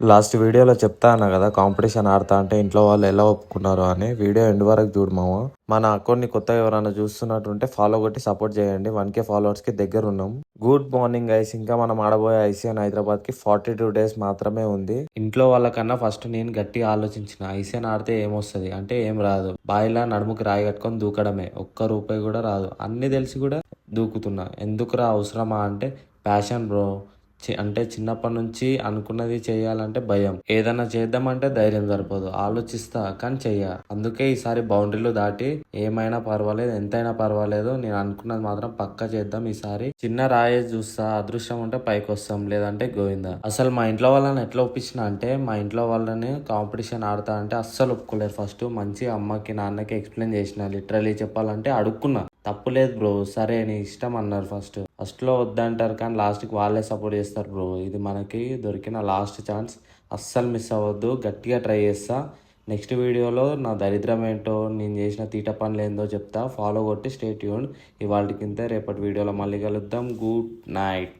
Last వీడియోలో చెప్తా అన్నా కదా కాంపిటీషన్ ఆడతా అంటే ఇంట్లో వాళ్ళు ఎలా ఒప్పుకున్నారు అని. వీడియో ఎండ్ వరకు చూడు మామ. మన అకౌంట్ని కొత్తగా ఎవరైనా చూస్తున్నట్టుంటే ఫాలో కొట్టి సపోర్ట్ చేయండి. 1K ఫాలోవర్స్కి దగ్గర ఉన్నాం. Good morning guys. ఇంకా మనం ఆడబోయే ఐసీఎన్ హైదరాబాద్కి 42 డేస్ మాత్రమే ఉంది. ఇంట్లో వాళ్ళకన్నా ఫస్ట్ నేను గట్టిగా ఆలోచించిన, ఐసీఎన్ ఆడితే ఏమొస్తుంది అంటే ఏం రాదు. బాయిలా నడుముకి రాయి కట్టుకొని దూకడమే. ఒక్క రూపాయి కూడా రాదు. అన్ని తెలిసి కూడా దూకుతున్నా. ఎందుకురా అవసరమా అంటే ప్యాషన్ బ్రో. అంటే చిన్నప్పటి నుంచి అనుకున్నది చేయాలంటే భయం. ఏదైనా చేద్దామంటే ధైర్యం సరిపోదు. ఆలోచిస్తా కానీ చెయ్య. అందుకే ఈసారి బౌండరీలు దాటి ఏమైనా పర్వాలేదు, ఎంతైనా పర్వాలేదు, నేను అనుకున్నది మాత్రం పక్కా చేద్దాం ఈసారి. చిన్న రాయేసి చూస్తా, అదృష్టం ఉంటే పైకి వస్తాం, లేదంటే గోవిందా. అసలు మా ఇంట్లో వాళ్ళని ఎట్లా ఒప్పించిన అంటే, మా ఇంట్లో వాళ్ళని కాంపిటీషన్ ఆడతా అంటే అస్సలు ఒప్పుకోలేరు. ఫస్ట్ మంచి అమ్మకి నాన్నకి ఎక్స్ప్లెయిన్ చేసిన, లిటరలీ చెప్పాలంటే అడుక్కున్నా. తప్పులేదు బ్రో, సరే నీ ఇష్టం అన్నారు. ఫస్ట్లో వద్దంటారు కానీ లాస్ట్కి వాళ్ళే సపోర్ట్ చేస్తారు బ్రో. ఇది మనకి దొరికిన లాస్ట్ ఛాన్స్. అస్సలు మిస్ అవ్వద్దు. గట్టిగా ట్రై చేస్తా. నెక్స్ట్ వీడియోలో నా దరిద్రం ఏంటో, నేను చేసిన తీట పనులు ఏందో చెప్తా. ఫాలో కొట్టి స్టే ట్యూన్డ్. ఇవాళకింతే, రేపటి వీడియోలో మళ్ళీ కలుద్దాం. Good night.